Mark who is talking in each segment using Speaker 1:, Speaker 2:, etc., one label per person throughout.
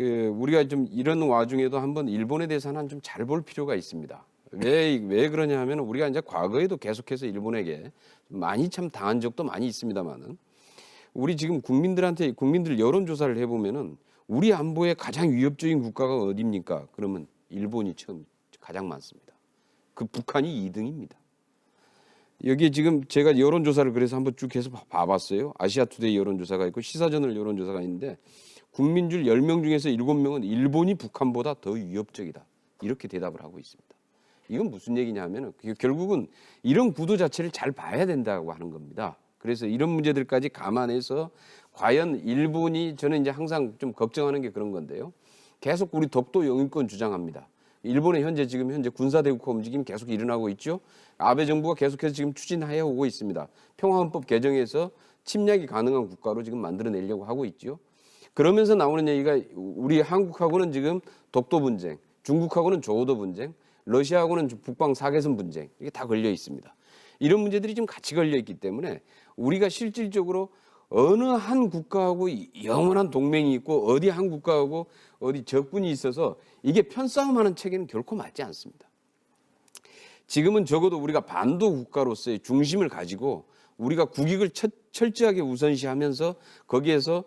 Speaker 1: 우리가 좀 이런 와중에도 한번 일본에 대해서는 좀 잘 볼 필요가 있습니다. 왜 그러냐 하면 우리가 이제 과거에도 계속해서 일본에게 많이 참 당한 적도 많이 있습니다만은 우리 지금 국민들 여론조사를 해보면은 우리 안보에 가장 위협적인 국가가 어디입니까? 그러면 일본이 가장 많습니다. 그 북한이 2등입니다. 여기 지금 제가 여론조사를 그래서 한번 쭉 해서 봐봤어요. 아시아투데이 여론조사가 있고 시사저널 여론조사가 있는데 국민 중 10명 중에서 7명은 일본이 북한보다 더 위협적이다. 이렇게 대답을 하고 있습니다. 이건 무슨 얘기냐 하면 결국은 이런 구도 자체를 잘 봐야 된다고 하는 겁니다. 그래서 이런 문제들까지 감안해서 과연 일본이 저는 이제 항상 좀 걱정하는 게 그런 건데요. 계속 우리 독도 영유권 주장합니다. 일본의 현재 군사대국화 움직임이 계속 일어나고 있죠. 아베 정부가 계속해서 지금 추진해 오고 있습니다. 평화헌법 개정에서 침략이 가능한 국가로 지금 만들어내려고 하고 있죠. 그러면서 나오는 얘기가 우리 한국하고는 지금 독도 분쟁, 중국하고는 조우도 분쟁, 러시아하고는 북방 사개선 분쟁 이게 다 걸려 있습니다. 이런 문제들이 지금 같이 걸려 있기 때문에 우리가 실질적으로 어느 한 국가하고 영원한 동맹이 있고 어디 한 국가하고 어디 적군이 있어서 이게 편싸움하는 체계는 결코 맞지 않습니다. 지금은 적어도 우리가 반도 국가로서의 중심을 가지고 우리가 국익을 철저하게 우선시하면서 거기에서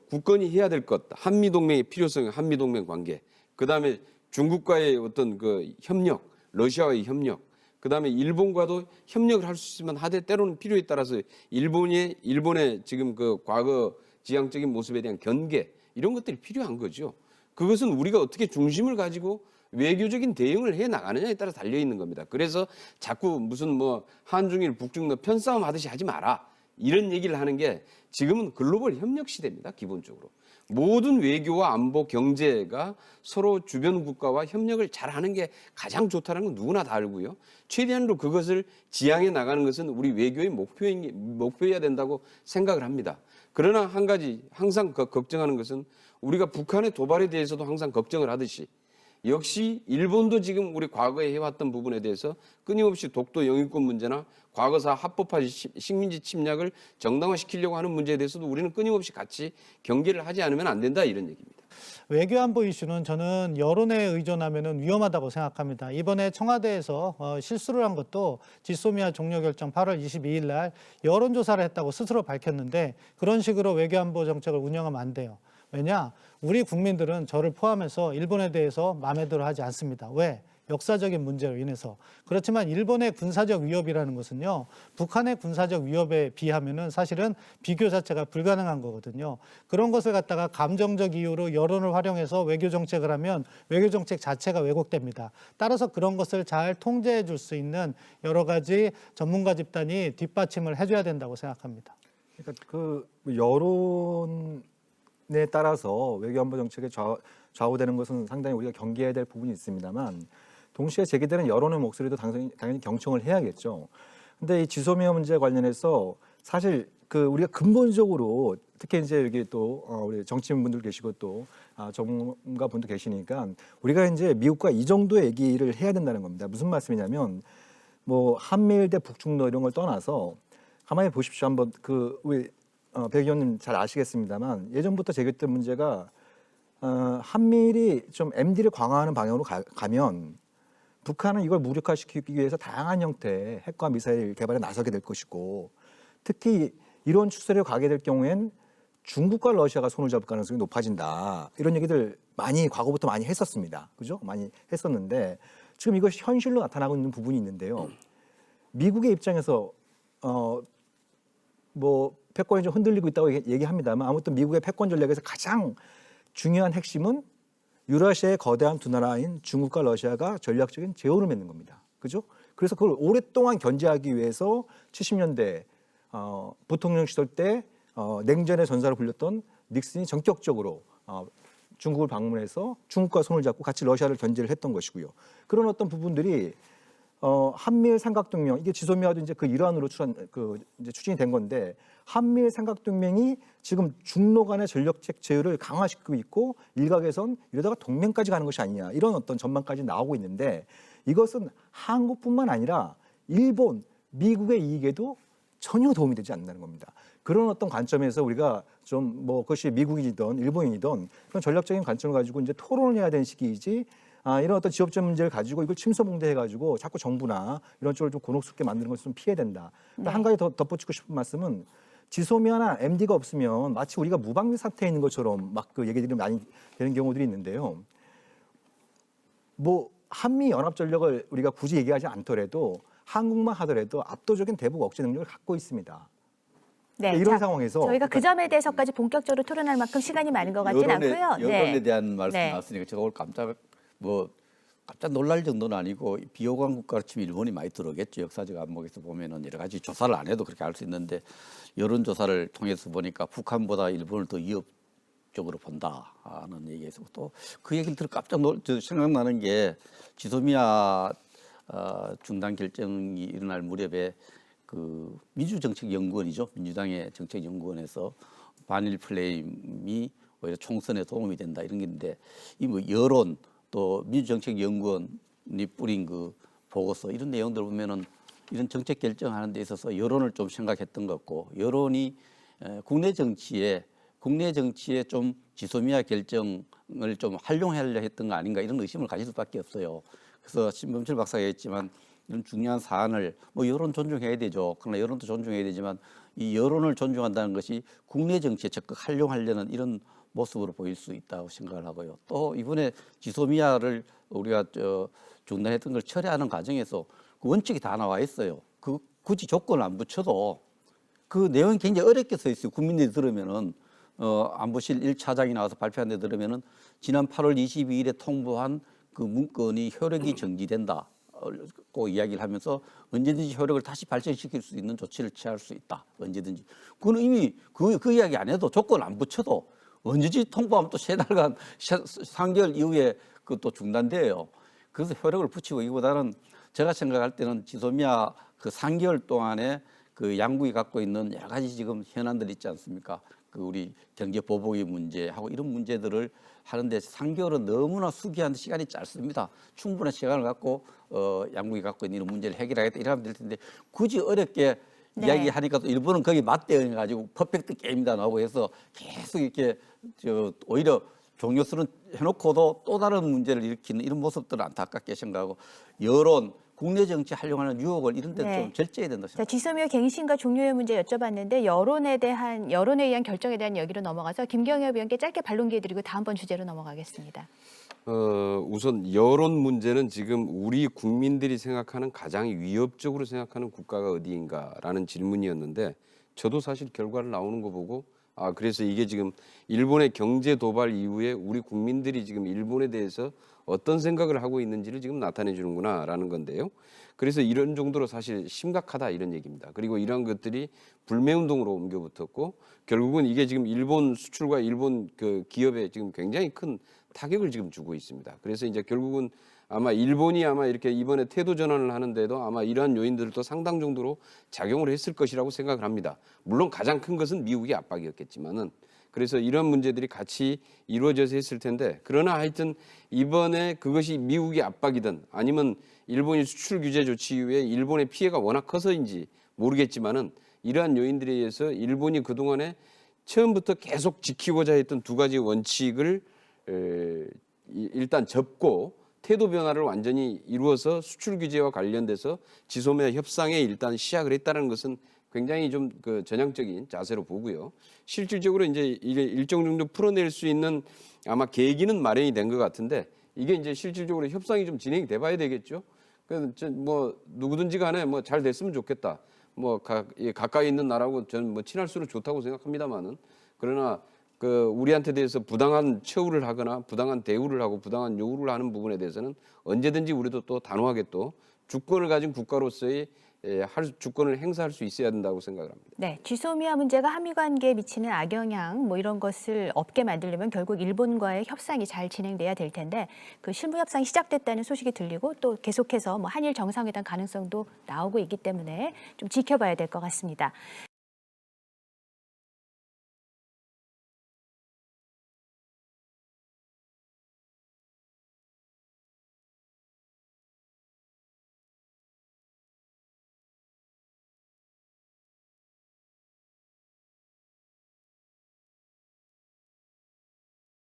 Speaker 1: 굳건히 해야 될 것, 한미동맹의 필요성, 한미동맹 관계, 그다음에 중국과의 어떤 그 협력, 러시아와의 협력, 그다음에 일본과도 협력을 할 수 있으면 하되 때로는 필요에 따라서 일본의 지금 그 과거 지향적인 모습에 대한 견계 이런 것들이 필요한 거죠. 그것은 우리가 어떻게 중심을 가지고 외교적인 대응을 해 나가느냐에 따라 달려 있는 겁니다. 그래서 자꾸 무슨 뭐 한중일 북중러 편싸움 하듯이 하지 마라. 이런 얘기를 하는 게 지금은 글로벌 협력 시대입니다. 기본적으로. 모든 외교와 안보, 경제가 서로 주변 국가와 협력을 잘하는 게 가장 좋다는 건 누구나 다 알고요. 최대한으로 그것을 지향해 나가는 것은 우리 외교의 목표여야 된다고 생각을 합니다. 그러나 한 가지 항상 걱정하는 것은 우리가 북한의 도발에 대해서도 항상 걱정을 하듯이 역시 일본도 지금 우리 과거에 해왔던 부분에 대해서 끊임없이 독도 영유권 문제나 과거사 합법화 식민지 침략을 정당화시키려고 하는 문제에 대해서도 우리는 끊임없이 같이 경계를 하지 않으면 안 된다 이런 얘기입니다.
Speaker 2: 외교안보 이슈는 저는 여론에 의존하면 위험하다고 생각합니다. 이번에 청와대에서 실수를 한 것도 지소미아 종료결정 8월 22일 날 여론조사를 했다고 스스로 밝혔는데 그런 식으로 외교안보 정책을 운영하면 안 돼요. 왜냐? 우리 국민들은 저를 포함해서 일본에 대해서 마음에 들어 하지 않습니다. 왜? 역사적인 문제로 인해서. 그렇지만 일본의 군사적 위협이라는 것은요, 북한의 군사적 위협에 비하면은 사실은 비교 자체가 불가능한 거거든요. 그런 것을 갖다가 감정적 이유로 여론을 활용해서 외교 정책을 하면 외교 정책 자체가 왜곡됩니다. 따라서 그런 것을 잘 통제해 줄 수 있는 여러 가지 전문가 집단이 뒷받침을 해줘야 된다고 생각합니다.
Speaker 3: 그러니까 그 여론에 따라서 외교안보 정책에 좌우되는 것은 상당히 우리가 경계해야 될 부분이 있습니다만 동시에 제기되는 여론의 목소리도 당연히 경청을 해야겠죠. 근데 이 지소미아 문제 관련해서 사실 그 우리가 근본적으로 특히 이제 여기 또 우리 정치인분들 계시고 또 전문가분도 계시니까 우리가 이제 미국과 이 정도의 얘기를 해야 된다는 겁니다. 무슨 말씀이냐면 뭐 한미일 대 북중러 이런 걸 떠나서 가만히 보십시오. 한번 그 우리 백 의원님 잘 아시겠습니다만 예전부터 제기했던 문제가 한미일이 좀 MD를 강화하는 방향으로 가면 북한은 이걸 무력화시키기 위해서 다양한 형태의 핵과 미사일 개발에 나서게 될 것이고 특히 이런 추세를 가게 될 경우엔 중국과 러시아가 손을 잡을 가능성이 높아진다. 이런 얘기들 과거부터 많이 했었습니다. 그죠? 많이 했었는데 지금 이것이 현실로 나타나고 있는 부분이 있는데요. 미국의 입장에서 뭐 패권이 좀 흔들리고 있다고 얘기합니다만 아무튼 미국의 패권 전략에서 가장 중요한 핵심은 유라시아의 거대한 두 나라인 중국과 러시아가 전략적인 제호를 맺는 겁니다. 그죠? 그래서 그걸 오랫동안 견제하기 위해서 70년대 부통령 시절 때 냉전의 전사로 불렸던 닉슨이 전격적으로 중국을 방문해서 중국과 손을 잡고 같이 러시아를 견제를 했던 것이고요. 그런 어떤 부분들이 한미일 삼각동맹 이게 지소미아도 이제 그 일환으로 이제 추진이 된 건데 한미일 삼각동맹이 지금 중로 간의 전력적 제휴를 강화시키고 있고 일각에선 이러다가 동맹까지 가는 것이 아니냐 이런 어떤 전망까지 나오고 있는데 이것은 한국뿐만 아니라 일본, 미국의 이익에도 전혀 도움이 되지 않는다는 겁니다. 그런 어떤 관점에서 우리가 좀 뭐 그것이 미국이든 일본이든 그런 전략적인 관점을 가지고 이제 토론을 해야 되는 시기이지 이런 어떤 지역적 문제를 가지고 이걸 침소봉대해가지고 자꾸 정부나 이런 쪽을 좀 곤혹스럽게 만드는 것을 좀 피해야 된다.
Speaker 2: 네.
Speaker 3: 한 가지 더 덧붙이고 싶은 말씀은 지소미아나 MD가 없으면 마치 우리가 무방비 상태에 있는 것처럼 막 그 얘기들이 많이 되는 경우들이 있는데요. 뭐 한미 연합 전력을 우리가 굳이 얘기하지 않더라도 한국만 하더라도 압도적인 대북 억제 능력을 갖고 있습니다.
Speaker 2: 네,
Speaker 3: 이런 상황에서
Speaker 2: 저희가 그 점에 대해서까지 본격적으로 토론할 만큼 시간이 많은 것 같진 않고요.
Speaker 4: 여론에
Speaker 2: 네.
Speaker 4: 대한 말씀
Speaker 2: 네.
Speaker 4: 나왔으니까 제가 오늘 깜짝 놀랄 정도는 아니고 비호감 국가로 치면 일본이 많이 들어오겠죠. 역사적 안목에서 보면은 여러 가지 조사를 안 해도 그렇게 알 수 있는데 여론 조사를 통해서 보니까 북한보다 일본을 더 위협적으로 본다는 얘기에서 또 그 얘기를 들어 생각나는 게 지소미아 중단 결정이 일어날 무렵에 그 민주정책연구원이죠. 민주당의 정책연구원에서 반일 플레임이 오히려 총선에 도움이 된다 이런 게 있는데 이 뭐 여론 또 민주정책연구원이 뿌린 그 보고서 이런 내용들 보면은 이런 정책 결정하는 데 있어서 여론을 좀 생각했던 것 같고 여론이 국내 정치에 좀 지소미아 결정을 좀 활용하려 했던 거 아닌가 이런 의심을 가질 수밖에 없어요. 그래서 신범철 박사가 했지만 이런 중요한 사안을 뭐 여론 존중해야 되죠. 그러나 여론도 존중해야 되지만 이 여론을 존중한다는 것이 국내 정치에 적극 활용하려는 이런 모습으로 보일 수 있다고 생각을 하고요. 또 이번에 지소미아를 우리가 중단했던 걸 철회하는 과정에서 그 원칙이 다 나와 있어요. 그 굳이 조건을 안 붙여도 그 내용이 굉장히 어렵게 써 있어요. 국민들이 들으면은 안보실 1차장이 나와서 발표한 데 들으면은 지난 8월 22일에 통보한 그 문건이 효력이 정지된다. 고 이야기를 하면서 언제든지 효력을 다시 발전시킬 수 있는 조치를 취할 수 있다. 언제든지. 그건 이미 그 이야기 안 해도 조건 안 붙여도 언제든지 통보하면 또 3달간 3개월 이후에 그 또 중단돼요. 그래서 효력을 붙이고 이보다는 제가 생각할 때는 지소미아 그 3개월 동안에 그 양국이 갖고 있는 여러 가지 지금 현안들 있지 않습니까? 그 우리 경제 보복의 문제하고 이런 문제들을 하는데 3개월은 너무나 수기한 시간이 짧습니다. 충분한 시간을 갖고 양국이 갖고 있는 이런 문제를 해결하겠다 이러면 될 텐데 굳이 어렵게
Speaker 2: 네.
Speaker 4: 이야기하니까 또 일본은 거기 맞대응해 가지고 퍼펙트 게임이다 나오고 해서 계속 이렇게 오히려 종료수는 해놓고도 또 다른 문제를 일으키는 이런 모습들을 안타깝게 생각하고 여론 국내 정치 하려고 하는 유혹을 이런 데 좀
Speaker 2: 네.
Speaker 4: 절제해야 된다
Speaker 2: 자,
Speaker 4: 생각합니다.
Speaker 2: 지소미아 갱신과 종료의 문제 여쭤봤는데 여론에 의한 결정에 대한 얘기로 넘어가서 김경엽 위원께 짧게 반론 기회 드리고 다음번 주제로 넘어가겠습니다.
Speaker 1: 우선 여론 문제는 지금 우리 국민들이 생각하는 가장 위협적으로 생각하는 국가가 어디인가라는 질문이었는데 저도 사실 결과를 나오는 거 보고 그래서 이게 지금 일본의 경제 도발 이후에 우리 국민들이 지금 일본에 대해서 어떤 생각을 하고 있는지를 지금 나타내 주는구나라는 건데요. 그래서 이런 정도로 사실 심각하다 이런 얘기입니다. 그리고 이런 것들이 불매운동으로 옮겨붙었고 결국은 이게 지금 일본 수출과 일본 그 기업에 지금 굉장히 큰 타격을 지금 주고 있습니다. 그래서 이제 결국은 아마 일본이 아마 이렇게 이번에 태도 전환을 하는데도 아마 이러한 요인들도 상당 정도로 작용을 했을 것이라고 생각을 합니다. 물론 가장 큰 것은 미국의 압박이었겠지만은 그래서 이런 문제들이 같이 이루어져서 했을 텐데 그러나 하여튼 이번에 그것이 미국의 압박이든 아니면 일본이 수출 규제 조치 이후에 일본의 피해가 워낙 커서인지 모르겠지만은 이러한 요인들에 의해서 일본이 그동안에 처음부터 계속 지키고자 했던 두 가지 원칙을 일단 접고 태도 변화를 완전히 이루어서 수출 규제와 관련돼서 지소미아 협상에 일단 시작을 했다는 것은 굉장히 좀 그 전향적인 자세로 보고요. 실질적으로 이제 이게 일정 정도 풀어낼 수 있는 아마 계기는 마련이 된 것 같은데 이게 이제 실질적으로 협상이 좀 진행이 돼 봐야 되겠죠. 그래서 뭐 누구든지 간에 뭐 잘 됐으면 좋겠다. 뭐 가까이 있는 나라하고 저는 뭐 친할수록 좋다고 생각합니다만은 그러나 그 우리한테 대해서 부당한 처우를 하거나 부당한 대우를 하고 부당한 요구를 하는 부분에 대해서는 언제든지 우리도 또 단호하게 또 주권을 가진 국가로서의 주권을 행사할 수 있어야 된다고 생각을 합니다.
Speaker 2: 네, 지소미아 문제가 한미 관계에 미치는 악영향 뭐 이런 것을 없게 만들려면 결국 일본과의 협상이 잘 진행돼야 될 텐데 그 실무 협상이 시작됐다는 소식이 들리고 또 계속해서 뭐 한일 정상회담 가능성도 나오고 있기 때문에 좀 지켜봐야 될 것 같습니다.